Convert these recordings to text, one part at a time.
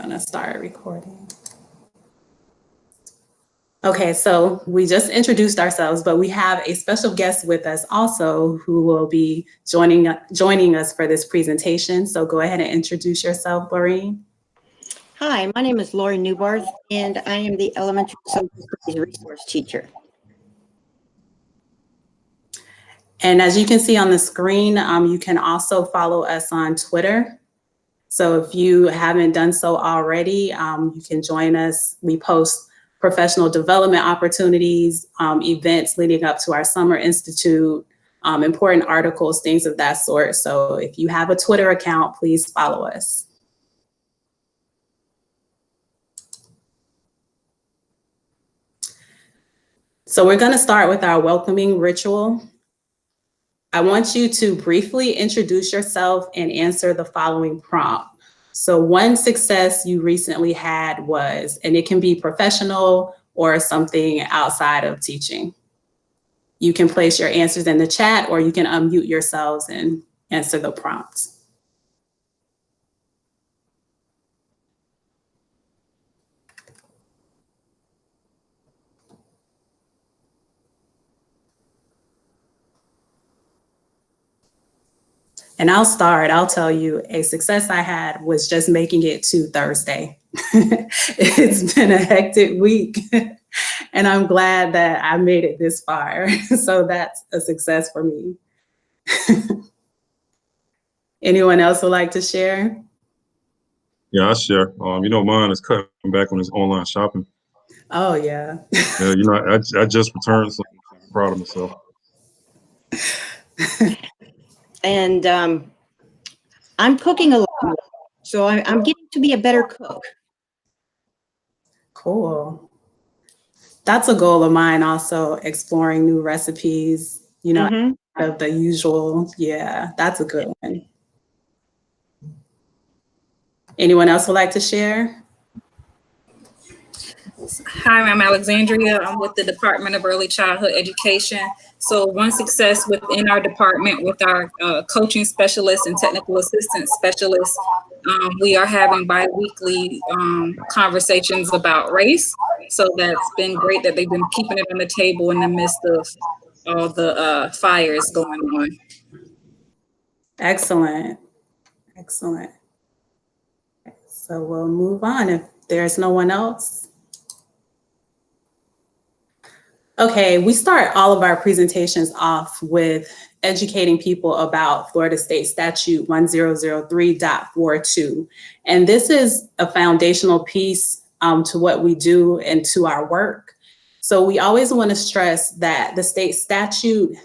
gonna start recording. Okay, so we just introduced ourselves, but we have a special guest with us also who will be joining us for this presentation. So go ahead and introduce yourself, Laureen. Hi, my name is Laureen Neubarth, and I am the elementary social studies resource teacher. And as you can see on the screen, you can also follow us on Twitter. So if you haven't done so already, you can join us. We post professional development opportunities, events leading up to our Summer Institute, important articles, things of that sort. So if you have a Twitter account, please follow us. So we're going to start with our welcoming ritual. I want you to briefly introduce yourself and answer the following prompt. So one success you recently had was, and it can be professional or something outside of teaching. You can place your answers in the chat, or you can unmute yourselves and answer the prompts. And I'll start. I'll tell you, a success I had was just making it to Thursday. It's been a hectic week, and I'm glad that I made it this far. So that's a success for me. Anyone else would like to share? Yeah, I share. Mine is cutting back on his online shopping. Oh, yeah. I just returned, so I'm proud of myself. And I'm cooking a lot more, so I'm getting to be a better cook. Cool. That's a goal of mine also, exploring new recipes, out of the usual. Yeah, that's a good one. Anyone else would like to share? Hi, I'm Alexandria. I'm with the Department of Early Childhood Education. So one success within our department with our coaching specialists and technical assistance specialists, we are having bi-weekly conversations about race. So that's been great that they've been keeping it on the table in the midst of all the fires going on. Excellent. Excellent. So we'll move on if there's no one else. Okay, we start all of our presentations off with educating people about Florida State Statute 1003.42. And this is a foundational piece to what we do and to our work. So we always want to stress that the state statute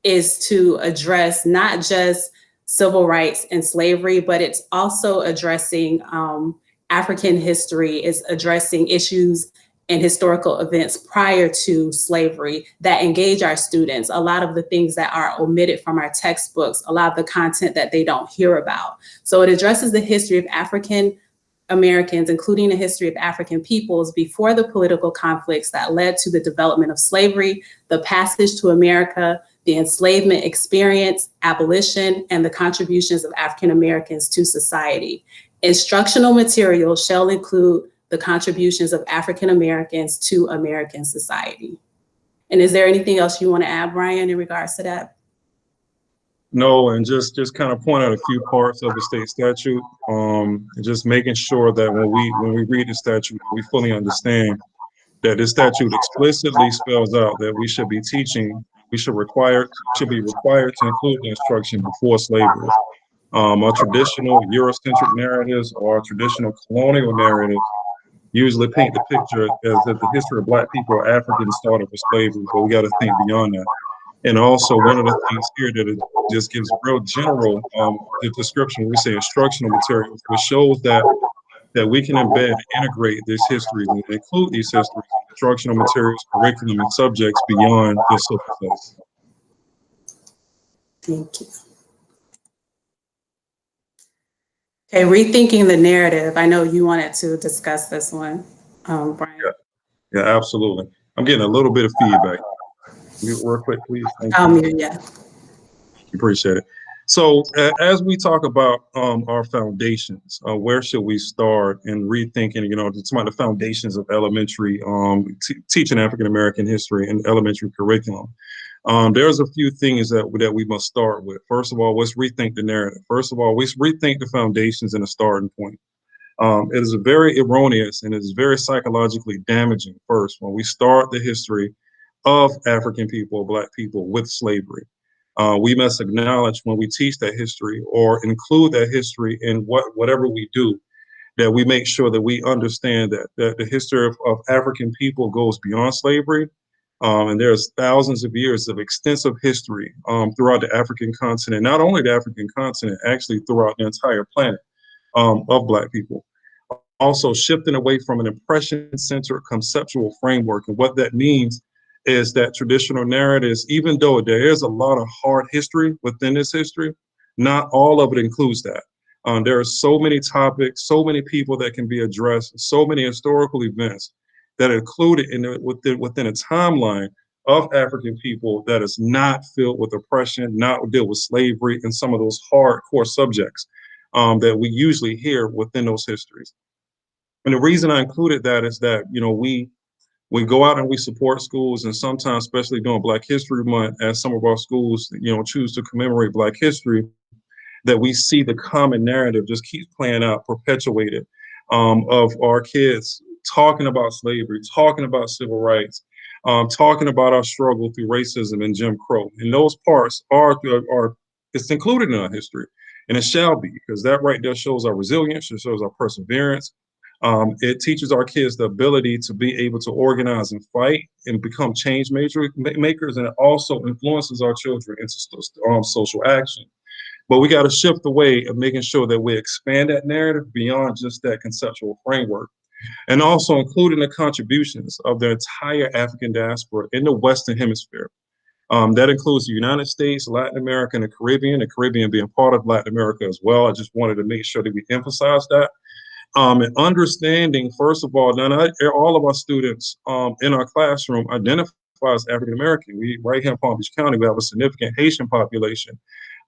is to address not just civil rights and slavery, but it's also addressing African history, is addressing issues and historical events prior to slavery that engage our students, a lot of the things that are omitted from our textbooks, a lot of the content that they don't hear about. So it addresses the history of African Americans, including the history of African peoples before the political conflicts that led to the development of slavery, the passage to America, the enslavement experience, abolition, and the contributions of African Americans to society. Instructional material shall include the contributions of African Americans to American society. And is there anything else you want to add, Brian, in regards to that? No, and just kind of point out a few parts of the state statute, and just making sure that when we read the statute, we fully understand that this statute explicitly spells out that we should be teaching, we should be required to include the instruction before slavery. Our traditional Eurocentric narratives or our traditional colonial narratives usually paint the picture as if the history of Black people or Africans started with slavery, but we got to think beyond that. And also one of the things here that it just gives real general the description, we say instructional materials, which shows that we can embed and integrate this history and include these histories, instructional materials, curriculum, and subjects beyond just social studies. Thank you. Okay, rethinking the narrative. I know you wanted to discuss this one, Brian. Yeah, absolutely. I'm getting a little bit of feedback. Real quick, please. Thank you. Yeah. Appreciate it. So as we talk about our foundations, where should we start in rethinking, it's about the foundations of elementary teaching African American history and elementary curriculum. There's a few things that we must start with. First of all, let's rethink the narrative. First of all, let's rethink the foundations and the starting point. It is very erroneous and it is very psychologically damaging first when we start the history of African people, Black people with slavery. We must acknowledge when we teach that history or include that history in whatever we do, that we make sure that we understand that the history of African people goes beyond slavery. And there's thousands of years of extensive history throughout the African continent, not only the African continent, actually throughout the entire planet of Black people. Also shifting away from an impression-centered conceptual framework. And what that means is that traditional narratives, even though there is a lot of hard history within this history, not all of it includes that. There are so many topics, so many people that can be addressed, so many historical events that are included within a timeline of African people that is not filled with oppression, not deal with slavery and some of those hardcore subjects that we usually hear within those histories. And the reason I included that is that, we go out and we support schools, and sometimes, especially during Black History Month, as some of our schools, choose to commemorate Black history, that we see the common narrative just keeps playing out, perpetuated, of our kids talking about slavery, talking about civil rights, talking about our struggle through racism and Jim Crow. And those parts are it's included in our history, and it shall be, because that right there shows our resilience, it shows our perseverance. It teaches our kids the ability to be able to organize and fight and become change makers, and it also influences our children into social action. But we got to shift the way of making sure that we expand that narrative beyond just that conceptual framework, and also including the contributions of the entire African diaspora in the Western Hemisphere. That includes the United States, Latin America, and the Caribbean being part of Latin America as well. I just wanted to make sure that we emphasize that. And understanding, first of all, all of our students in our classroom identify as African American. We, right here in Palm Beach County, we have a significant Haitian population,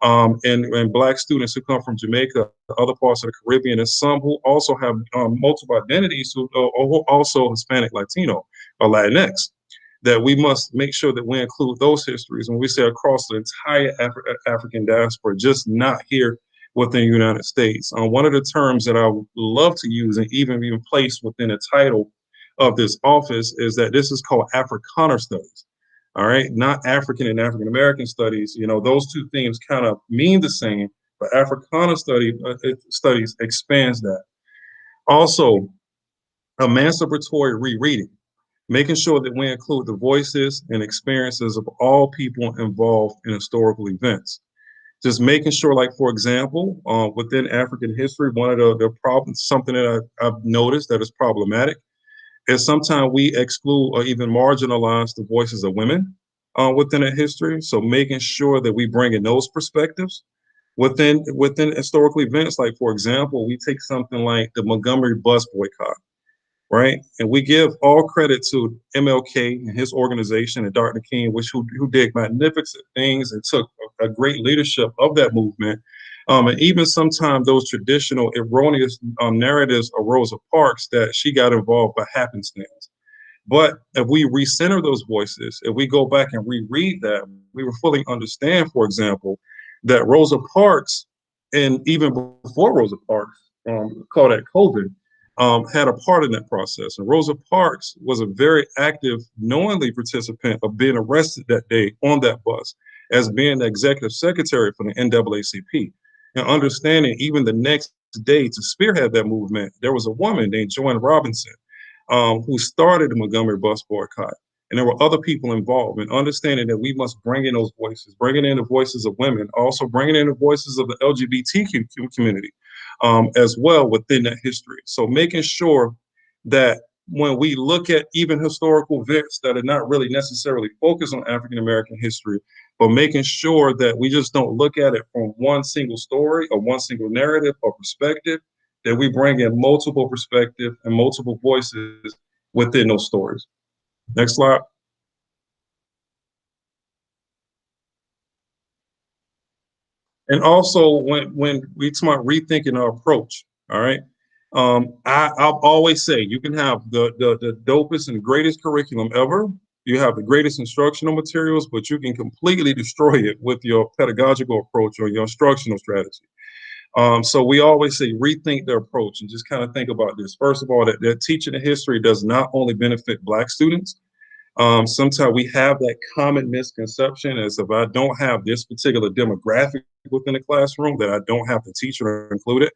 and Black students who come from Jamaica, other parts of the Caribbean, and some who also have multiple identities, who are also Hispanic, Latino, or Latinx. That we must make sure that we include those histories when we say across the entire African diaspora, just not here within the United States. One of the terms that I would love to use and even place within the title of this office is that this is called Afrikaner studies. All right, not African and African American studies. Those two things kind of mean the same, but Afrikaner studies expands that. Also, emancipatory rereading, making sure that we include the voices and experiences of all people involved in historical events. Just making sure, like, for example, within African history, one of the problems, something that I've noticed that is problematic, is sometimes we exclude or even marginalize the voices of women within a history. So making sure that we bring in those perspectives within historical events. Like, for example, we take something like the Montgomery bus boycott, right? And we give all credit to MLK and his organization and Dr. King, who did magnificent things and took a great leadership of that movement. And even sometimes those traditional erroneous narratives of Rosa Parks that she got involved by happenstance. But if we recenter those voices, if we go back and reread that, we will fully understand, for example, that Rosa Parks, and even before Rosa Parks, called that COVID, had a part in that process. And Rosa Parks was a very active, knowingly participant of being arrested that day on that bus as being the executive secretary for the NAACP. And understanding even the next day to spearhead that movement, there was a woman named Joanne Robinson who started the Montgomery bus boycott. And there were other people involved, and understanding that we must bring in those voices, bringing in the voices of women, also bringing in the voices of the LGBTQ community as well within that history. So making sure that when we look at even historical events that are not really necessarily focused on African American history, but making sure that we just don't look at it from one single story or one single narrative or perspective, that we bring in multiple perspectives and multiple voices within those stories. Next slide. And also when we talk about rethinking our approach, all right, I'll always say you can have the dopest and greatest curriculum ever. You have the greatest instructional materials, but you can completely destroy it with your pedagogical approach or your instructional strategy. So we always say rethink the approach and just kind of think about this. First of all, that teaching the history does not only benefit Black students. Sometimes we have that common misconception as if I don't have this particular demographic within the classroom, that I don't have to teach it or include it.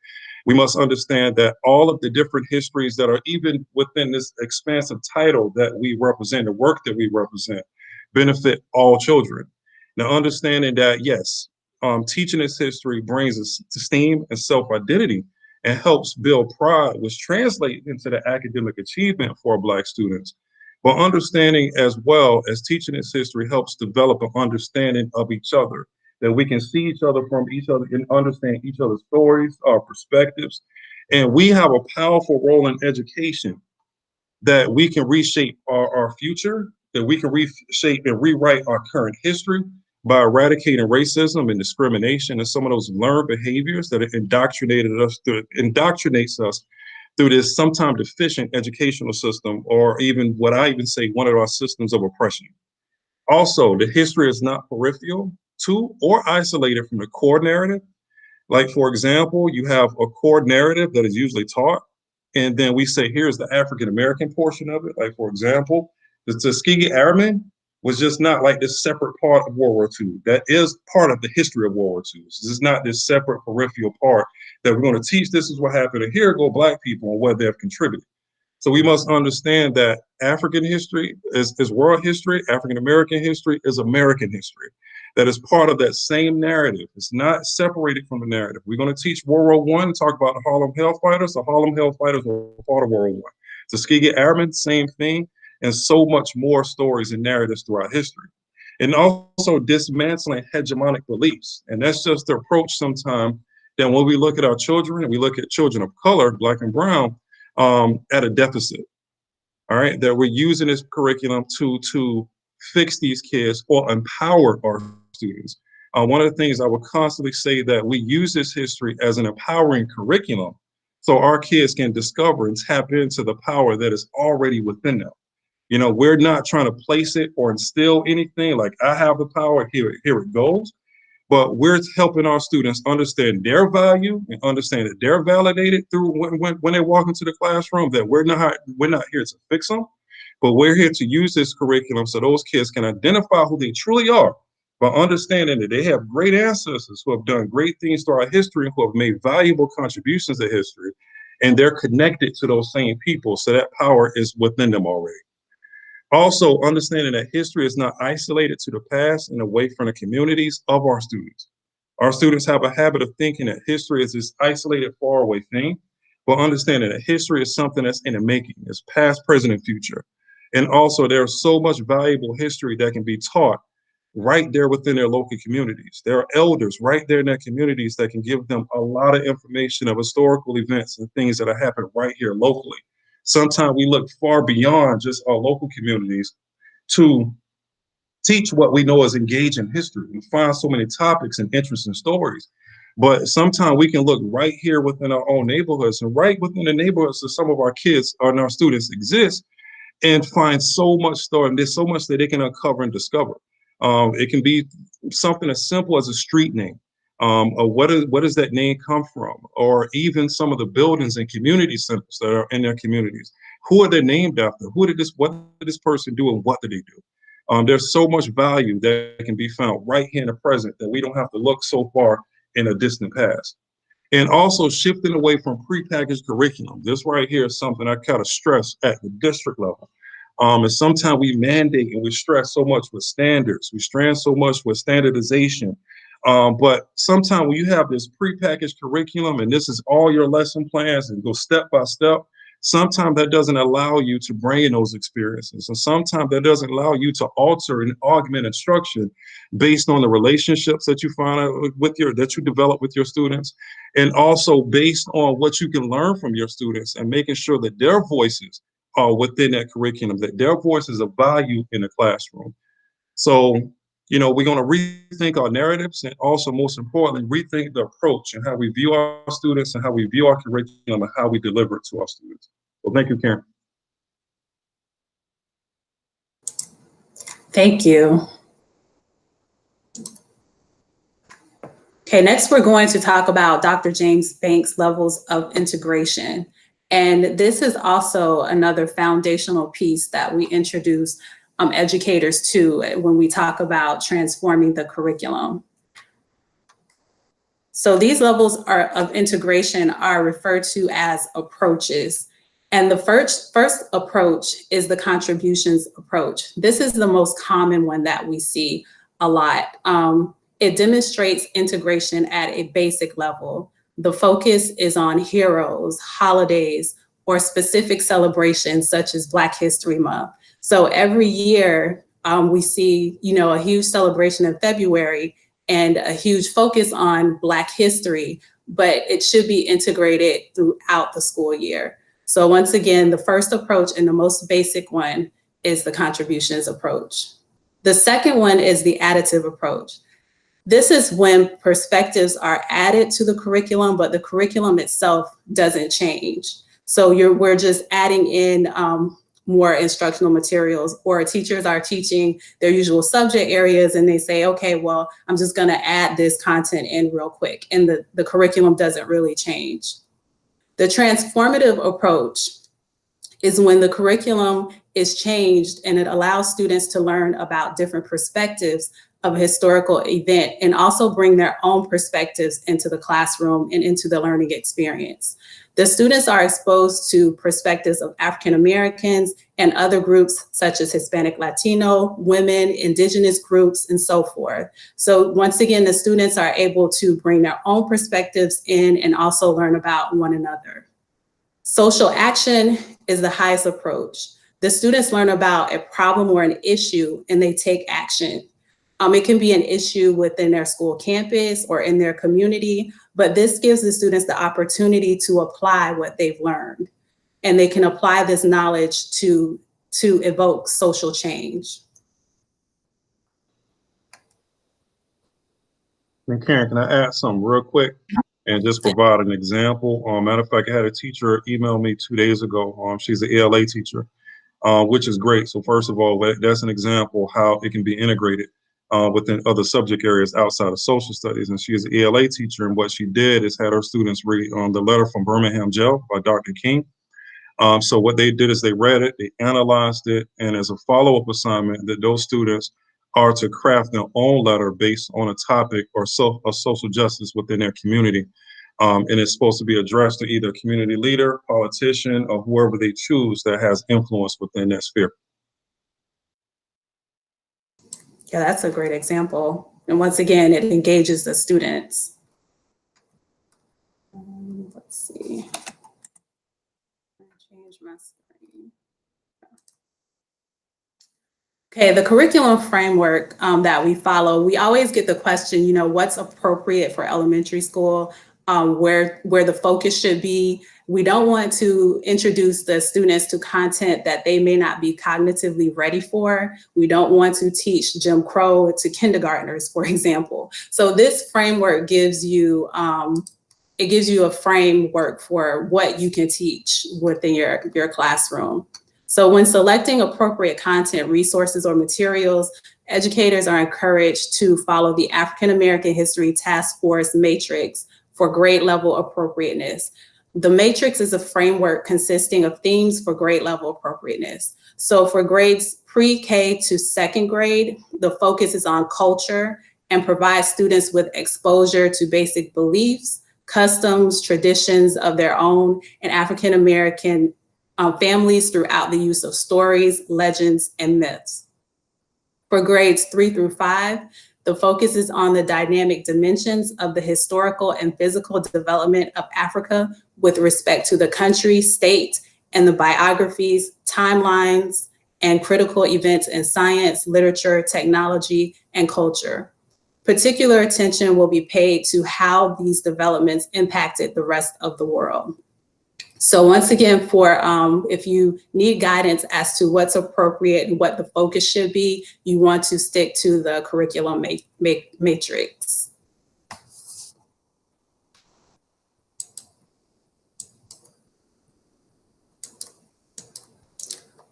We must understand that all of the different histories that are even within this expansive title that we represent, the work that we represent, benefit all children. Now, understanding that, yes, teaching this history brings us esteem and self-identity and helps build pride, which translates into the academic achievement for Black students. But understanding as well as teaching this history helps develop an understanding of each other, that we can see each other from each other and understand each other's stories, our perspectives. And we have a powerful role in education that we can reshape our future, that we can reshape and rewrite our current history by eradicating racism and discrimination and some of those learned behaviors that indoctrinates us through this sometimes deficient educational system, or even what I even say, one of our systems of oppression. Also, the history is not peripheral to or isolated from the core narrative. Like, for example, you have a core narrative that is usually taught, and then we say, here's the African-American portion of it. Like, for example, the Tuskegee Airmen was just not like this separate part of World War II. That is part of the history of World War II. This is not this separate peripheral part that we're going to teach. This is what happened, and here go Black people and what they've contributed. So we must understand that African history is world history, African-American history is American history. That is part of that same narrative. It's not separated from the narrative. We're going to teach World War I and talk about the Harlem Hellfighters. The Harlem Hellfighters were part of World War I. Tuskegee Airmen, same thing, and so much more stories and narratives throughout history. And also dismantling hegemonic beliefs. And that's just the approach sometimes that when we look at our children and we look at children of color, Black and brown, at a deficit. All right, that we're using this curriculum to fix these kids or empower our students. One of the things I would constantly say that we use this history as an empowering curriculum so our kids can discover and tap into the power that is already within them. You know, we're not trying to place it or instill anything like I have the power, here it goes. But we're helping our students understand their value and understand that they're validated through when they walk into the classroom, that we're not here to fix them, but we're here to use this curriculum so those kids can identify who they truly are by understanding that they have great ancestors who have done great things to our history and who have made valuable contributions to history, and they're connected to those same people, so that power is within them already. Also, understanding that history is not isolated to the past and away from the communities of our students. Our students have a habit of thinking that history is this isolated, faraway thing, but understanding that history is something that's in the making. It's past, present, and future. And also, there's so much valuable history that can be taught right there within their local communities. There are elders right there in their communities that can give them a lot of information of historical events and things that have happened right here locally. Sometimes we look far beyond just our local communities to teach what we know as engaging history. We find so many topics and interesting stories, but sometimes we can look right here within our own neighborhoods and right within the neighborhoods that some of our kids and our students exist, and find so much story. And there's so much that they can uncover and discover. It can be something as simple as a street name. Or what does that name come from? Or even some of the buildings and community centers that are in their communities. Who are they named after? What did this person do and what did they do? There's so much value that can be found right here in the present that we don't have to look so far in a distant past. And also shifting away from prepackaged curriculum. This right here is something I kind of stress at the district level. And sometimes we mandate and we stress so much with standards. We stress so much with standardization. But sometimes when you have this prepackaged curriculum and this is all your lesson plans and go step by step, sometimes that doesn't allow you to bring in those experiences. And sometimes that doesn't allow you to alter and augment instruction based on the relationships that you find out that you develop with your students, and also based on what you can learn from your students and making sure that their voices are within that curriculum, that their voices of value in the classroom. So we're going to rethink our narratives, and also, most importantly, rethink the approach and how we view our students and how we view our curriculum and how we deliver it to our students. Well, thank you, Karen. Thank you. Okay, next we're going to talk about Dr. James Banks' levels of integration. And this is also another foundational piece that we introduce educators to when we talk about transforming the curriculum. So these levels of integration are referred to as approaches. And the first approach is the contributions approach. This is the most common one that we see a lot. It demonstrates integration at a basic level. The focus is on heroes, holidays, or specific celebrations such as Black History Month. So every year we see, a huge celebration in February and a huge focus on Black history, but it should be integrated throughout the school year. So once again, the first approach and the most basic one is the contributions approach. The second one is the additive approach. This is when perspectives are added to the curriculum, but the curriculum itself doesn't change. So we're just adding in more instructional materials, or teachers are teaching their usual subject areas and they say, okay, well, I'm just gonna add this content in real quick, and the curriculum doesn't really change. The transformative approach is when the curriculum is changed and it allows students to learn about different perspectives of a historical event and also bring their own perspectives into the classroom and into the learning experience. The students are exposed to perspectives of African Americans and other groups such as Hispanic, Latino, women, indigenous groups, and so forth. So once again, the students are able to bring their own perspectives in and also learn about one another. Social action is the highest approach. The students learn about a problem or an issue and they take action. It can be an issue within their school campus or in their community, but this gives the students the opportunity to apply what they've learned. And they can apply this knowledge to evoke social change. And Karen, can I add something real quick and just provide an example? Matter of fact, I had a teacher email me 2 days ago. She's an ELA teacher, which is great. So first of all, that's an example of how it can be integrated within other subject areas outside of social studies. And she is an ELA teacher, and what she did is had her students read the letter from Birmingham Jail by Dr. King. So what they did is they read it, they analyzed it, and as a follow-up assignment, that those students are to craft their own letter based on a topic or of social justice within their community. And it's supposed to be addressed to either a community leader, politician, or whoever they choose that has influence within that sphere. Yeah, that's a great example. And once again, it engages the students. Let's see. Change my screen. Okay, the curriculum framework that we follow, we always get the question, what's appropriate for elementary school, where the focus should be. We don't want to introduce the students to content that they may not be cognitively ready for. We don't want to teach Jim Crow to kindergartners, for example. So this framework gives you, a framework for what you can teach within your classroom. So when selecting appropriate content, resources, or materials, educators are encouraged to follow the African American History Task Force Matrix for grade level appropriateness. The matrix is a framework consisting of themes for grade level appropriateness. So for grades pre-K to second grade, the focus is on culture and provides students with exposure to basic beliefs, customs, traditions of their own and African American families throughout the use of stories, legends, and myths. For grades 3 through 5, the focus is on the dynamic dimensions of the historical and physical development of Africa with respect to the country, state, and the biographies, timelines, and critical events in science, literature, technology, and culture. Particular attention will be paid to how these developments impacted the rest of the world. So once again, for if you need guidance as to what's appropriate and what the focus should be, you want to stick to the curriculum matrix.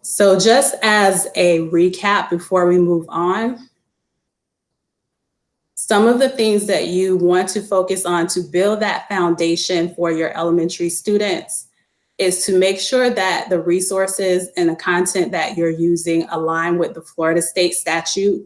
So just as a recap before we move on, some of the things that you want to focus on to build that foundation for your elementary students is to make sure that the resources and the content that you're using align with the Florida state statute.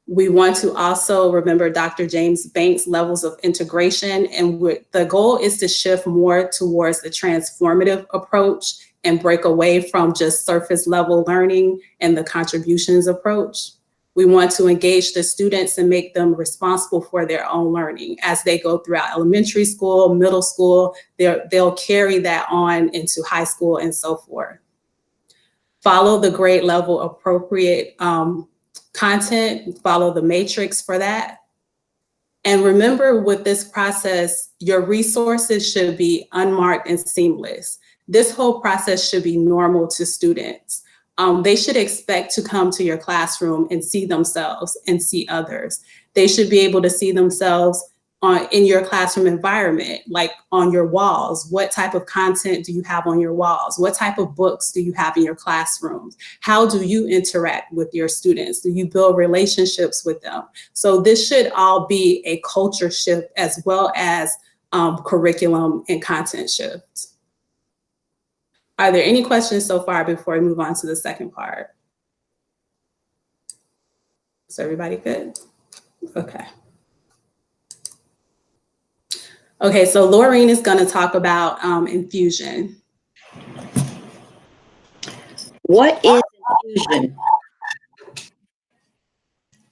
We want to also remember Dr. James Banks' levels of integration, and the goal is to shift more towards the transformative approach and break away from just surface level learning and the contributions approach. We want to engage the students and make them responsible for their own learning. As they go throughout elementary school, middle school, they'll carry that on into high school and so forth. Follow the grade level appropriate content, follow the matrix for that. And remember, with this process, your resources should be unmarked and seamless. This whole process should be normal to students. They should expect to come to your classroom and see themselves and see others. They should be able to see themselves in your classroom environment, like on your walls. What type of content do you have on your walls? What type of books do you have in your classrooms? How do you interact with your students? Do you build relationships with them? So this should all be a culture shift as well as curriculum and content shift. Are there any questions so far before we move on to the second part? Is everybody good? Okay. Okay, so Laureen is going to talk about infusion. What is infusion?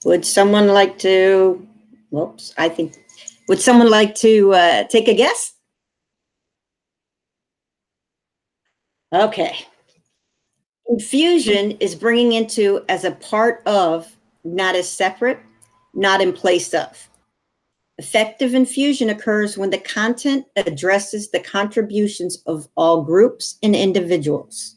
Would someone like to, would someone like to take a guess? Okay. Infusion is bringing into as a part of, not as separate, not in place of. Effective infusion occurs when the content addresses the contributions of all groups and individuals.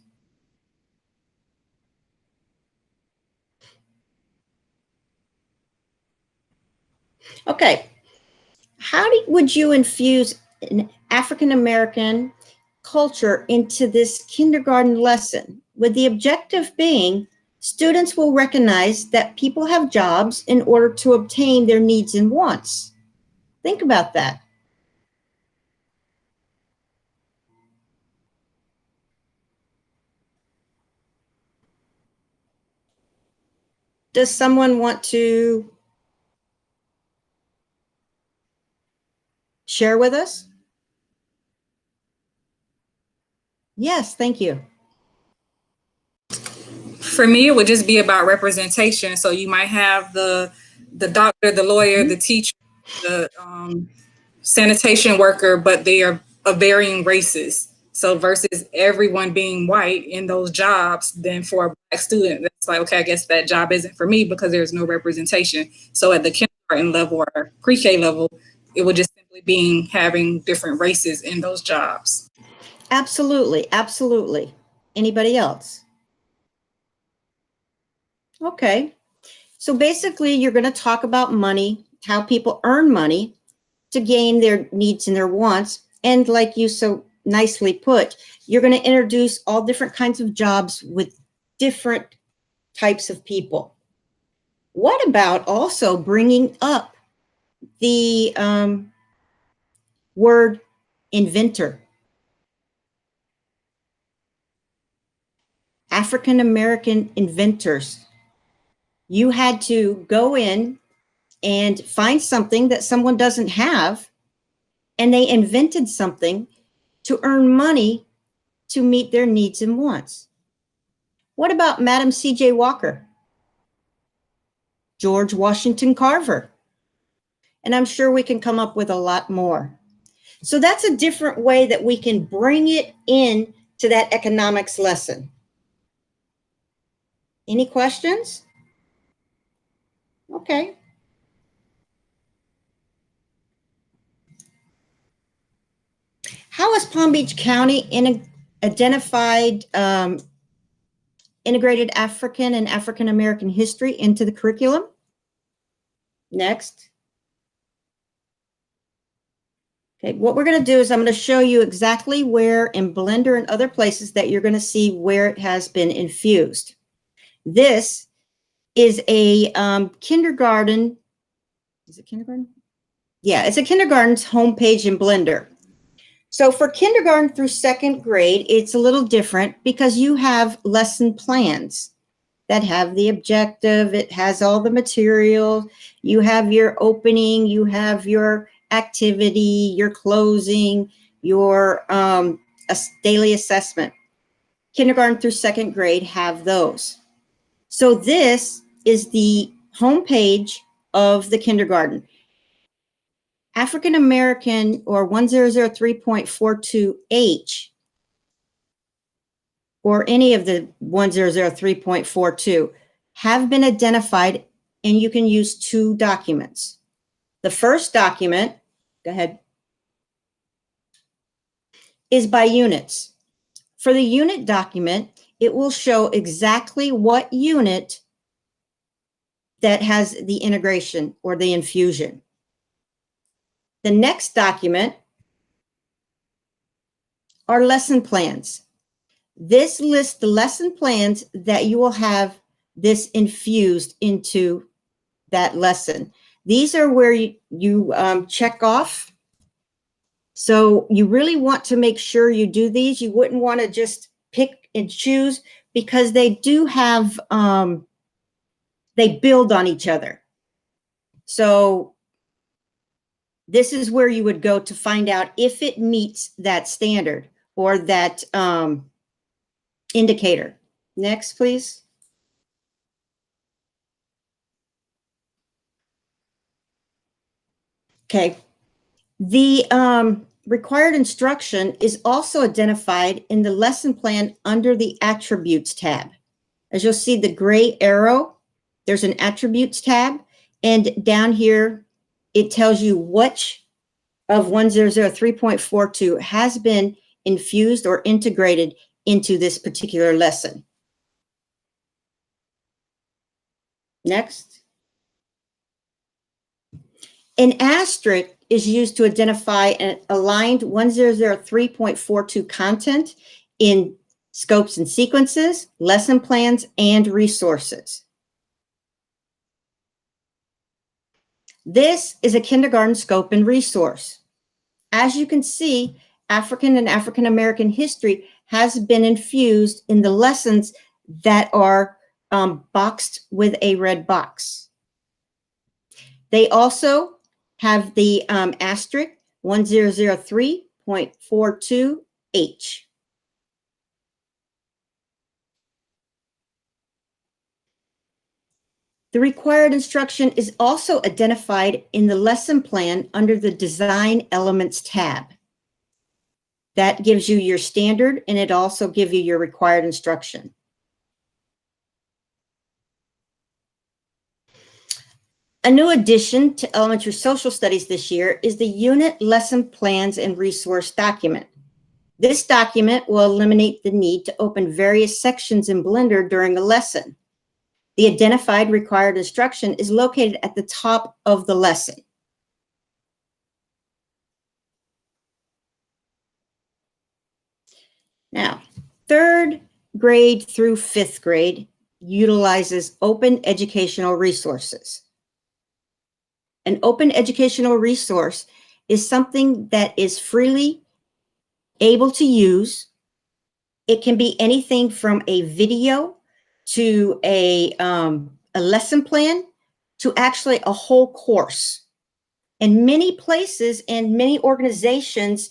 Okay, would you infuse an African-American culture into this kindergarten lesson, with the objective being students will recognize that people have jobs in order to obtain their needs and wants? Think about that. Does someone want to share with us? Yes, thank you. For me, it would just be about representation. So you might have the doctor, the lawyer, the teacher, the sanitation worker, but they are of varying races. So versus everyone being white in those jobs, then for a Black student, that's like, okay, I guess that job isn't for me because there's no representation. So at the kindergarten level or pre-K level, it would just simply be having different races in those jobs. Absolutely, absolutely. Anybody else? Okay, so basically you're going to talk about money, how people earn money to gain their needs and their wants. And like you so nicely put, you're going to introduce all different kinds of jobs with different types of people. What about also bringing up the word inventor? African-American inventors. You had to go in and find something that someone doesn't have, and they invented something to earn money to meet their needs and wants. What about Madam C.J. Walker? George Washington Carver? And I'm sure we can come up with a lot more. So that's a different way that we can bring it in to that economics lesson. Any questions? Okay. How has Palm Beach County identified integrated African and African American history into the curriculum? Next. Okay, what we're going to do is I'm going to show you exactly where in Blender and other places that you're going to see where it has been infused. This is a kindergarten. Is it kindergarten? Yeah, it's a kindergarten's homepage in Blender. So for kindergarten through second grade, it's a little different because you have lesson plans that have the objective. It has all the material. You have your opening, you have your activity, your closing, your daily assessment. Kindergarten through second grade have those. So this is the homepage of the kindergarten. African American or 1003.42H or any of the 1003.42 have been identified, and you can use two documents. The first document, go ahead, is by units. For the unit document, it will show exactly what unit that has the integration or the infusion. The next document are lesson plans. This lists the lesson plans that you will have this infused into that lesson. These are where you check off. So you really want to make sure you do these. You wouldn't want to just pick and choose because they do have, they build on each other. So this is where you would go to find out if it meets that standard or that indicator. Next, please. Okay. The required instruction is also identified in the lesson plan under the attributes tab. As you'll see the gray arrow, there's an attributes tab, and down here, it tells you which of 1003.42 has been infused or integrated into this particular lesson. Next. An asterisk is used to identify an aligned 1003.42 content in scopes and sequences, lesson plans, and resources. This is a kindergarten scope and resource. As you can see, African and African American history has been infused in the lessons that are boxed with a red box. They also have the asterisk 1003.42H. The required instruction is also identified in the lesson plan under the Design Elements tab. That gives you your standard, and it also gives you your required instruction. A new addition to elementary social studies this year is the unit lesson plans and resource document. This document will eliminate the need to open various sections in Blender during a lesson. The identified required instruction is located at the top of the lesson. Now, third grade through fifth grade utilizes open educational resources. An open educational resource is something that is freely able to use. It can be anything from a video to a lesson plan to actually a whole course. And many places and many organizations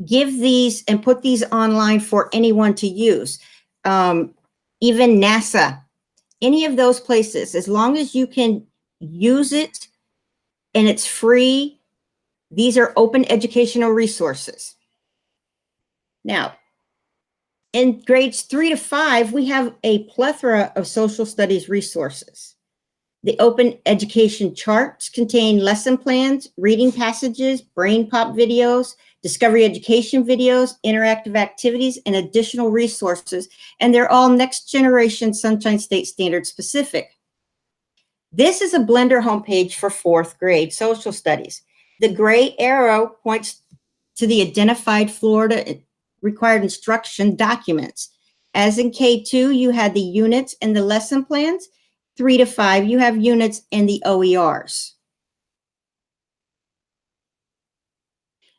give these and put these online for anyone to use. Even NASA, any of those places, as long as you can use it and it's free, these are open educational resources. Now, in grades 3 to 5, we have a plethora of social studies resources. The open education charts contain lesson plans, reading passages, brain pop videos, discovery education videos, interactive activities, and additional resources. And they're all next generation Sunshine State Standard specific. This is a Blender homepage for 4th grade social studies. The gray arrow points to the identified Florida required instruction documents. As in K2, you had the units and the lesson plans. 3 to 5, you have units and the OERs.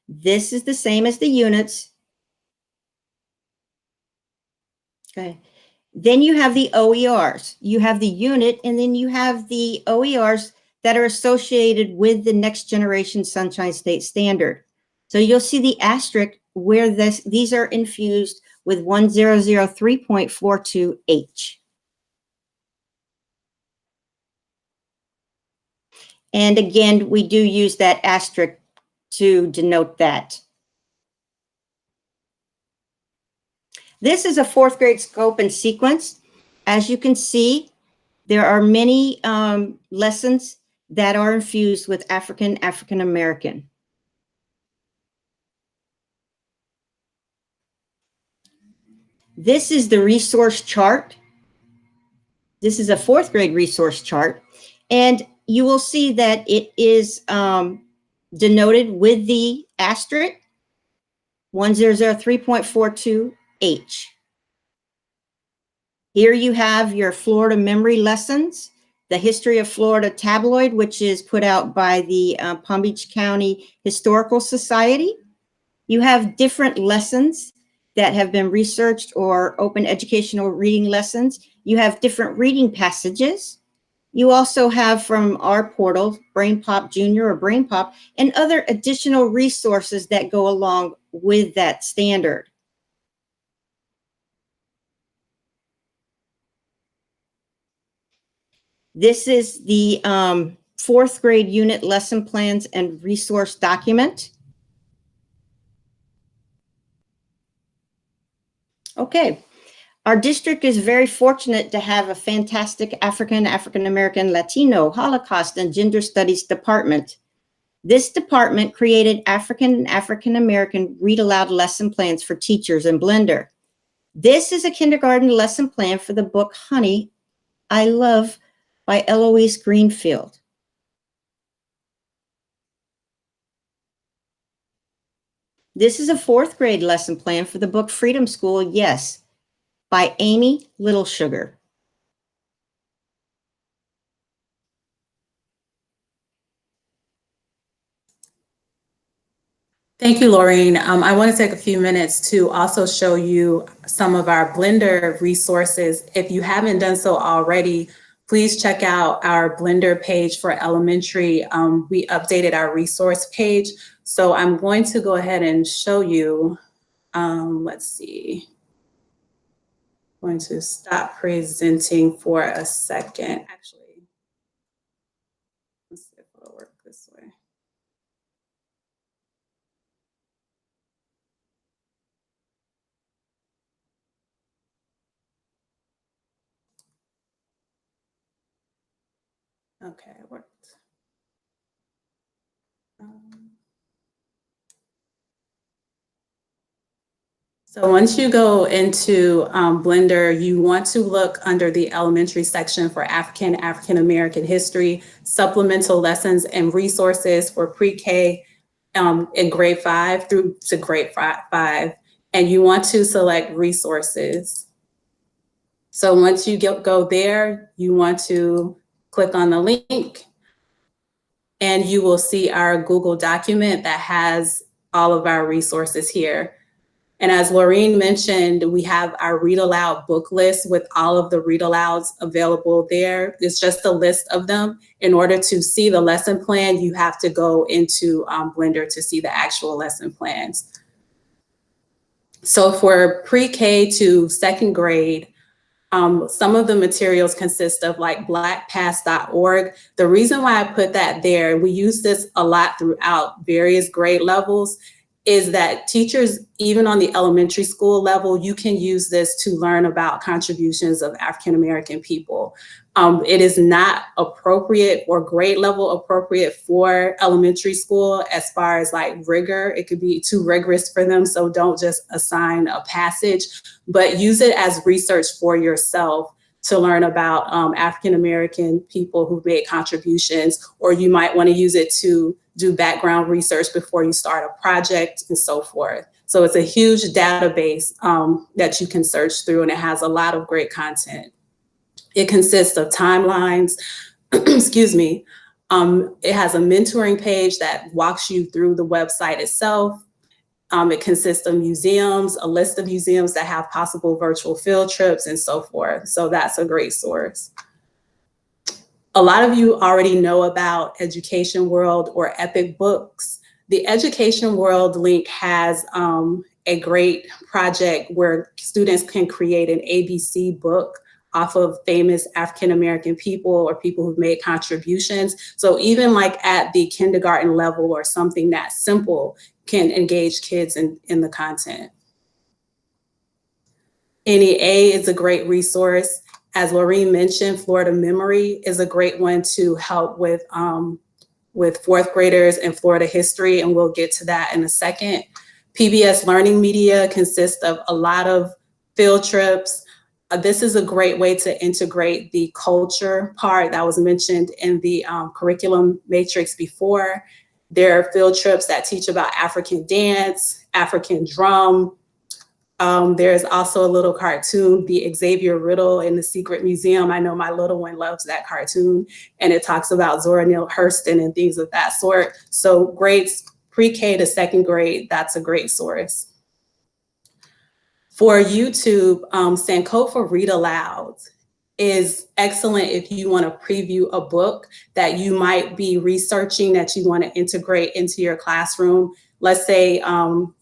This is the same as the units. Okay. Then you have the OERs. You have the unit, and then you have the OERs that are associated with the next generation Sunshine State Standard. So you'll see the asterisk where these are infused with 1003.42H. And again, we do use that asterisk to denote that. This is a 4th grade scope and sequence. As you can see, there are many lessons that are infused with African American. This is the resource chart. This is a 4th grade resource chart. And you will see that it is denoted with the asterisk 1003.42H. Here you have your Florida memory lessons, the History of Florida tabloid, which is put out by the Palm Beach County Historical Society. You have different lessons that have been researched or open educational reading lessons. You have different reading passages. You also have from our portal, Brain Pop Junior or Brain Pop, and other additional resources that go along with that standard. This is the 4th grade unit lesson plans and resource document. Okay. Our district is very fortunate to have a fantastic African American, Latino, Holocaust, and Gender Studies department. This department created African American read aloud lesson plans for teachers in Blender. This is a kindergarten lesson plan for the book Honey, I Love by Eloise Greenfield. This is a 4th grade lesson plan for the book Freedom School, Yes, by Amy Little Sugar. Thank you, Laureen. I want to take a few minutes to also show you some of our Blender resources. If you haven't done so already, please check out our Blender page for elementary. We updated our resource page. So I'm going to go ahead and show you, let's see. I'm going to stop presenting for a second. Actually, let's see if it'll work this way. Okay, it worked. So once you go into Blender, you want to look under the elementary section for African American history, supplemental lessons and resources for pre-K in grade 5 through to grade 5. And you want to select resources. So once you go there, you want to click on the link and you will see our Google document that has all of our resources here. And as Laureen mentioned, we have our read aloud book list with all of the read alouds available there. It's just a list of them. In order to see the lesson plan, you have to go into Blender to see the actual lesson plans. So for pre-K to 2nd grade, some of the materials consist of like blackpast.org. The reason why I put that there, we use this a lot throughout various grade levels. is that teachers, even on the elementary school level, you can use this to learn about contributions of African American people. It is not appropriate or grade level appropriate for elementary school as far as like rigor. It could be too rigorous for them, so don't just assign a passage, but use it as research for yourself to learn about African American people who've made contributions, or you might want to use it to do background research before you start a project and so forth. So it's a huge database that you can search through, and it has a lot of great content. It consists of timelines, excuse me. It has a mentoring page that walks you through the website itself. It consists of museums, a list of museums that have possible virtual field trips and so forth. So that's a great source. A lot of you already know about Education World or Epic Books. The Education World link has a great project where students can create an ABC book off of famous African American people or people who've made contributions. So even like at the kindergarten level or something that simple can engage kids in the content. NEA is a great resource. As Laureen mentioned, Florida Memory is a great one to help with fourth graders and Florida history, and we'll get to that in a second. PBS Learning Media consists of a lot of field trips. This is a great way to integrate the culture part that was mentioned in the curriculum matrix before. There are field trips that teach about African dance, African drum. There's also a little cartoon, the Xavier Riddle in the Secret Museum. I know my little one loves that cartoon, and it talks about Zora Neale Hurston and things of that sort. So grades pre-K to second grade, that's a great source. For YouTube, Sankofa Read Aloud is excellent if you want to preview a book that you might be researching that you want to integrate into your classroom. Let's say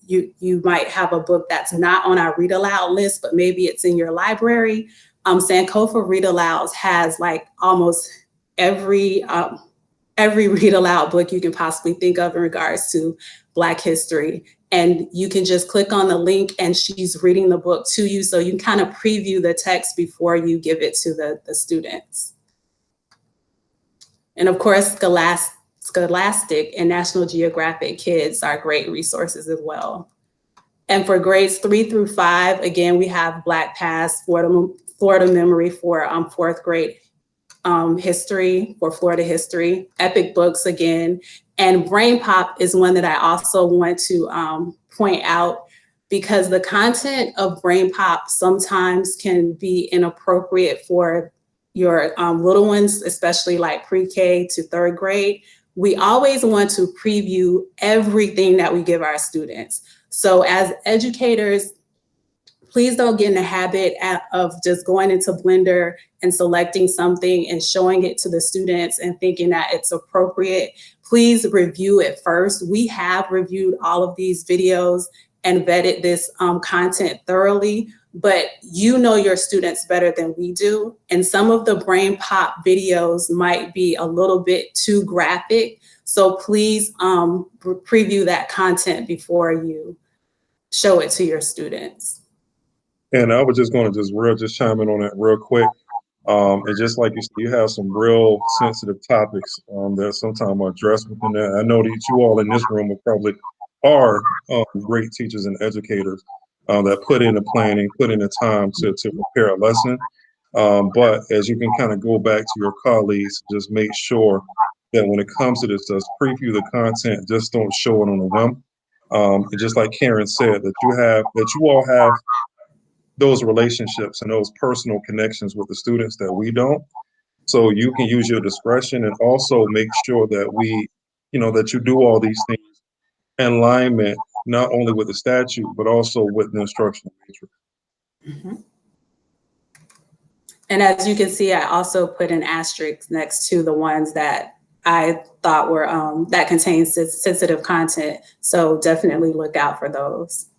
you might have a book that's not on our Read Aloud list, but maybe it's in your library. Sankofa Read Alouds has like almost every read aloud book you can possibly think of in regards to Black history. And you can just click on the link and she's reading the book to you. So you can kind of preview the text before you give it to the students. And of course, Scholastic and National Geographic Kids are great resources as well. And for grades 3 through 5, again, we have Black Past, Florida Memory for fourth grade history, for Florida history, Epic Books again. And Brain Pop is one that I also want to point out, because the content of Brain Pop sometimes can be inappropriate for your little ones, especially like pre-K to third grade. We always want to preview everything that we give our students. So as educators, please don't get in the habit of just going into Blender and selecting something and showing it to the students and thinking that it's appropriate. Please review it first. We have reviewed all of these videos and vetted this content thoroughly, but you know your students better than we do. And some of the Brain Pop videos might be a little bit too graphic. So please preview that content before you show it to your students. And I was just going to just chime in on that real quick. And just like you said, you have some real sensitive topics that sometimes are addressed within that. I know that you all in this room are great teachers and educators that put in the planning, put in the time to prepare a lesson. But as you can kind of go back to your colleagues, just make sure that when it comes to this, just preview the content, just don't show it on a whim. And just like Karen said, that you all have those relationships and those personal connections with the students that we don't. So you can use your discretion and also make sure that that you do all these things in alignment, not only with the statute, but also with the instructional matrix. Mm-hmm. And as you can see, I also put an asterisk next to the ones that I thought were, that contain sensitive content. So definitely look out for those.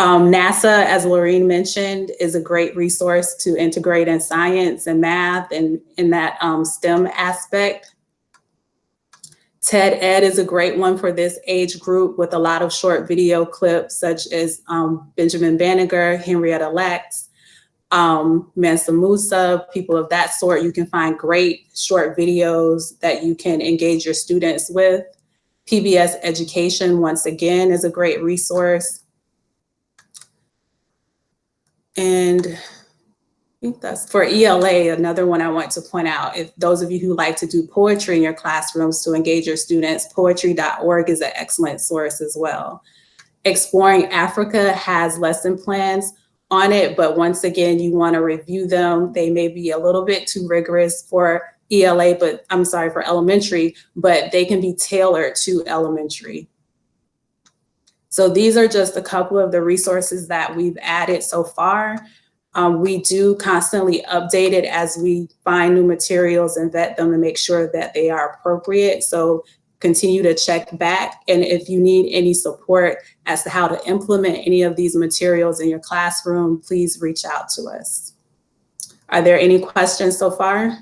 NASA, as Laureen mentioned, is a great resource to integrate in science and math and in that STEM aspect. TED Ed is a great one for this age group with a lot of short video clips such as Benjamin Banneker, Henrietta Lacks, Mansa Musa, people of that sort. You can find great short videos that you can engage your students with. PBS Education, once again, is a great resource. And I think that's for ELA, another one I want to point out. If those of you who like to do poetry in your classrooms to engage your students, poetry.org is an excellent source as well. Exploring Africa has lesson plans on it, but once again, you want to review them. They may be a little bit too rigorous for ELA, but I'm sorry, for elementary, but they can be tailored to elementary. So these are just a couple of the resources that we've added so far. We do constantly update it as we find new materials and vet them to make sure that they are appropriate. So continue to check back. And if you need any support as to how to implement any of these materials in your classroom, please reach out to us. Are there any questions so far?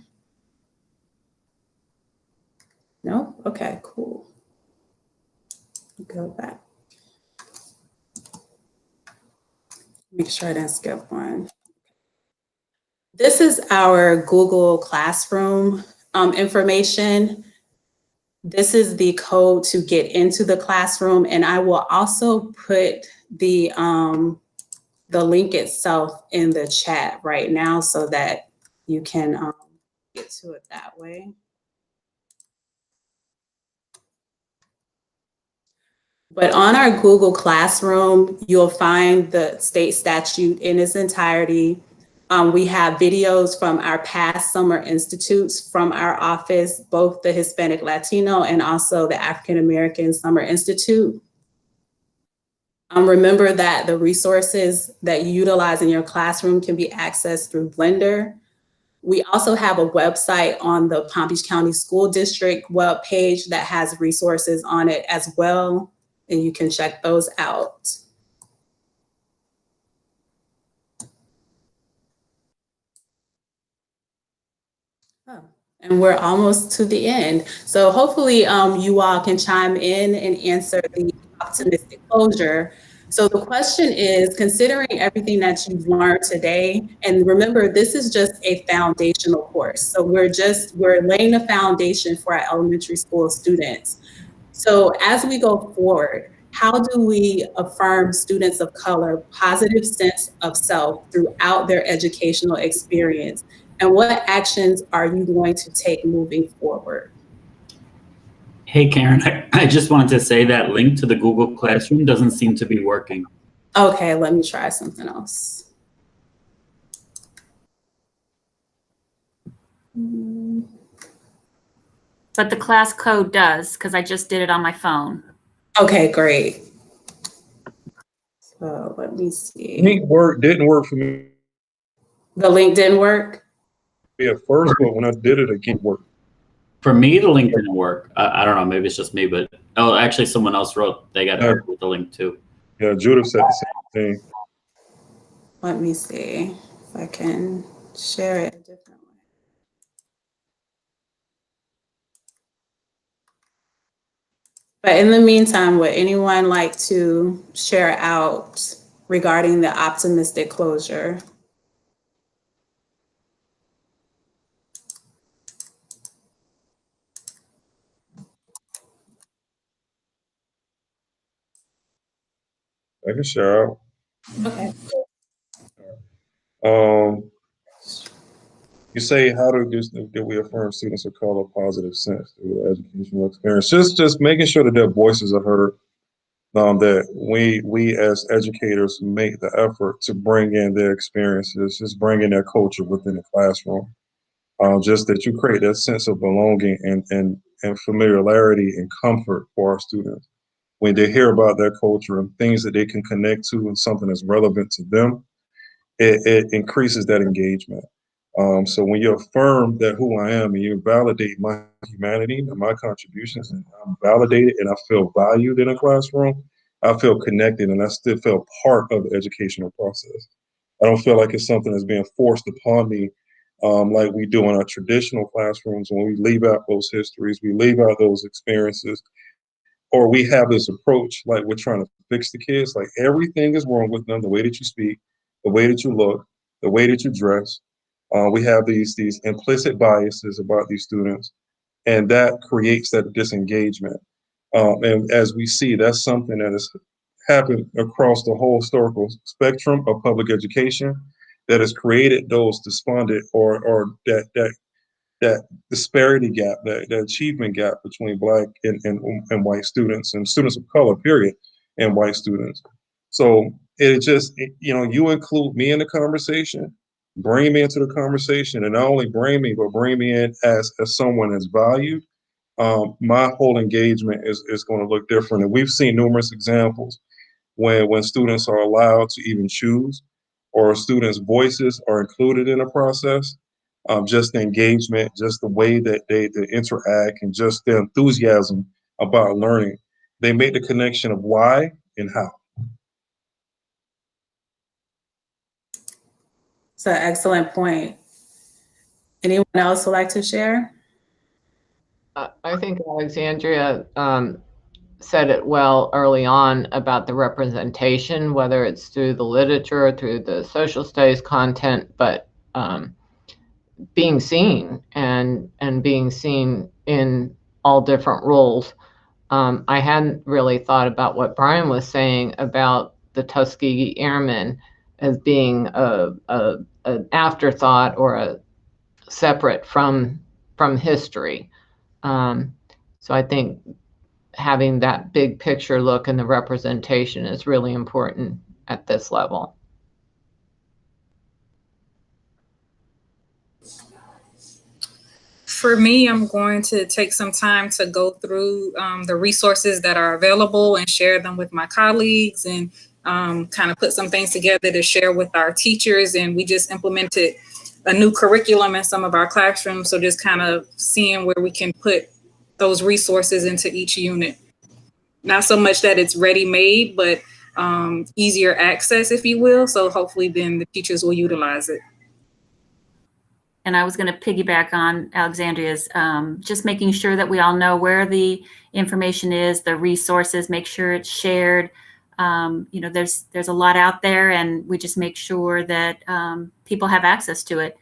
No? Okay, cool. Go back. Make sure I didn't skip one. This is our Google Classroom information. This is the code to get into the classroom, and I will also put the link itself in the chat right now so that you can get to it that way. But on our Google Classroom, you'll find the state statute in its entirety. We have videos from our past summer institutes from our office, both the Hispanic Latino and also the African American Summer Institute. Remember that the resources that you utilize in your classroom can be accessed through Blender. We also have a website on the Palm Beach County School District webpage that has resources on it as well, and you can check those out. Oh, and we're almost to the end. So hopefully you all can chime in and answer the optimistic closure. So the question is, considering everything that you've learned today, and remember, this is just a foundational course. So we're laying the foundation for our elementary school students. So as we go forward, how do we affirm students of color positive sense of self throughout their educational experience? And what actions are you going to take moving forward? Hey, Karen, I just wanted to say that link to the Google Classroom doesn't seem to be working. Okay, let me try something else. But the class code does, because I just did it on my phone. Okay, great. So let me see. Link didn't work for me The link didn't work? at first, but when I did it again, it worked. For me, the link didn't work. I don't know, maybe it's just me, but oh, actually someone else wrote they got hurt with the link too. Yeah, Judith said the same thing. Let me see if I can share it a different way. But in the meantime, would anyone like to share out regarding the optimistic closure? I can share out. Okay. You say, how do we affirm students of color positive sense through their educational experience? Just making sure that their voices are heard. That we as educators make the effort to bring in their experiences, just bring in their culture within the classroom. Just that you create that sense of belonging and familiarity and comfort for our students. When they hear about their culture and things that they can connect to and something that's relevant to them, it increases that engagement. So when you affirm that who I am and you validate my humanity and my contributions, and I'm validated and I feel valued in a classroom, I feel connected and I still feel part of the educational process. I don't feel like it's something that's being forced upon me like we do in our traditional classrooms. When we leave out those histories, we leave out those experiences, or we have this approach like we're trying to fix the kids, like everything is wrong with them, the way that you speak, the way that you look, the way that you dress. We have these implicit biases about these students, and that creates that disengagement. And as we see, that's something that has happened across the whole historical spectrum of public education that has created those despondent or that disparity gap, that achievement gap between Black and white students and students of color, period, and white students. So you include me in the conversation, bring me into the conversation, and not only bring me, but bring me in as someone that's valued. My whole engagement is going to look different. And we've seen numerous examples when students are allowed to even choose, or students' voices are included in the process. Just the engagement, just the way that they interact, and just their enthusiasm about learning. They make the connection of why and how. It's an excellent point. Anyone else would like to share? I think Alexandria said it well early on about the representation, whether it's through the literature, through the social studies content, but being seen and being seen in all different roles. I hadn't really thought about what Brian was saying about the Tuskegee Airmen as being an afterthought or a separate from history. So I think having that big picture look and the representation is really important at this level. For me, I'm going to take some time to go through the resources that are available and share them with my colleagues, and kind of put some things together to share with our teachers. And we just implemented a new curriculum in some of our classrooms. So just kind of seeing where we can put those resources into each unit. Not so much that it's ready-made, but easier access, if you will. So hopefully then the teachers will utilize it. And I was going to piggyback on Alexandria's, just making sure that we all know where the information is, the resources, make sure it's shared. There's a lot out there, and we just make sure that people have access to it.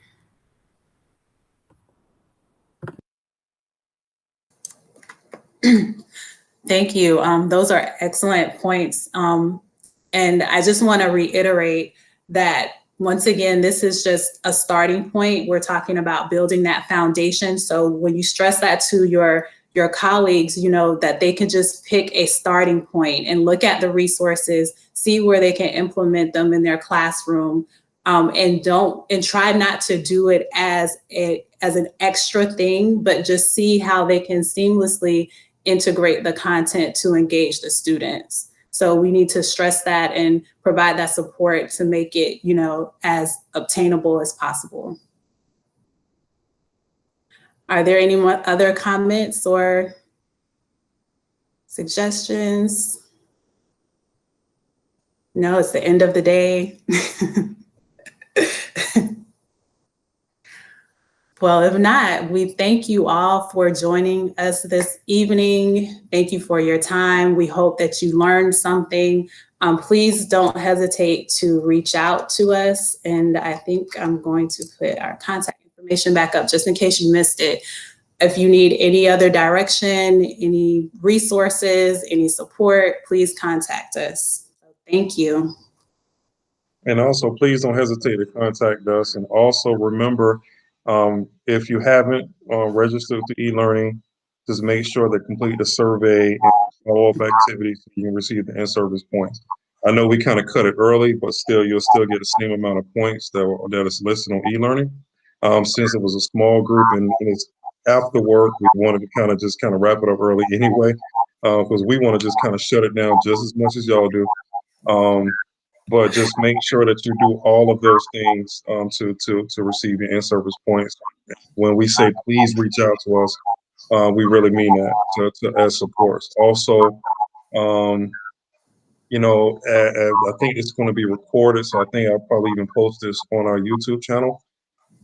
Thank you. Those are excellent points. And I just want to reiterate that, once again, this is just a starting point. We're talking about building that foundation. So when you stress that to your colleagues, that they can just pick a starting point and look at the resources, see where they can implement them in their classroom, and try not to do it as an extra thing, but just see how they can seamlessly integrate the content to engage the students. So we need to stress that and provide that support to make it, as obtainable as possible. Are there any other comments or suggestions? No, it's the end of the day. Well, if not, we thank you all for joining us this evening. Thank you for your time. We hope that you learned something. Please don't hesitate to reach out to us. And I think I'm going to put our contact information back up just in case you missed it. If you need any other direction, any resources, any support, please contact us. Thank you. And also, please don't hesitate to contact us. And also remember, if you haven't registered to e-learning, just make sure to complete the survey and follow-up activities so you can receive the in-service points. I know we kind of cut it early, but still, you'll still get the same amount of points that is listed on e-learning. Since it was a small group and it's after work, we wanted to kind of wrap it up early anyway, because we want to just kind of shut it down just as much as y'all do. But just make sure that you do all of those things to receive the in-service points. When we say please reach out to us, we really mean that as supports. Also, I think it's going to be recorded, so I think I'll probably even post this on our YouTube channel.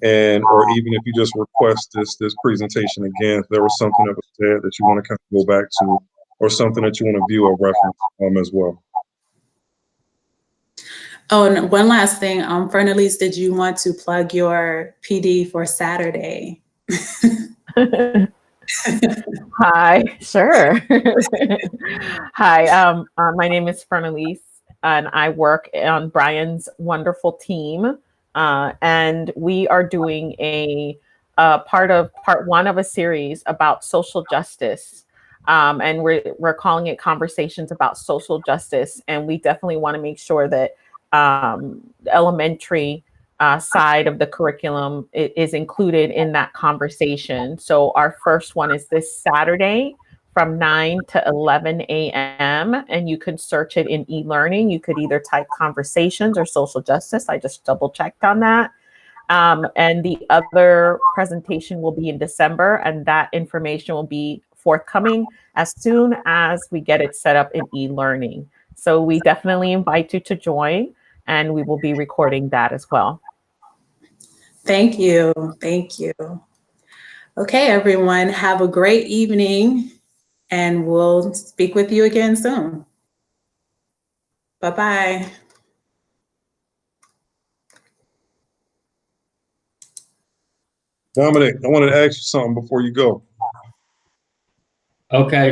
or even if you just request this presentation again, if there was something that was said that you want to kind of go back to, or something that you want to view or reference as well. Oh, and one last thing, Fernelise, did you want to plug your PD for Saturday? Hi, sure. Hi, my name is Fernelise, and I work on Brian's wonderful team. And we are doing a part one of a series about social justice. And we're calling it Conversations About Social Justice. And we definitely want to make sure that the elementary side of the curriculum is included in that conversation. So our first one is this Saturday from 9 to 11 a.m. And you can search it in e-learning. You could either type conversations or social justice. I just double checked on that. And the other presentation will be in December, and that information will be forthcoming as soon as we get it set up in e-learning. So we definitely invite you to join, and we will be recording that as well. Thank you. Thank you. Okay, everyone, have a great evening, and we'll speak with you again soon. Bye-bye. Dominic, I wanted to ask you something before you go. Okay,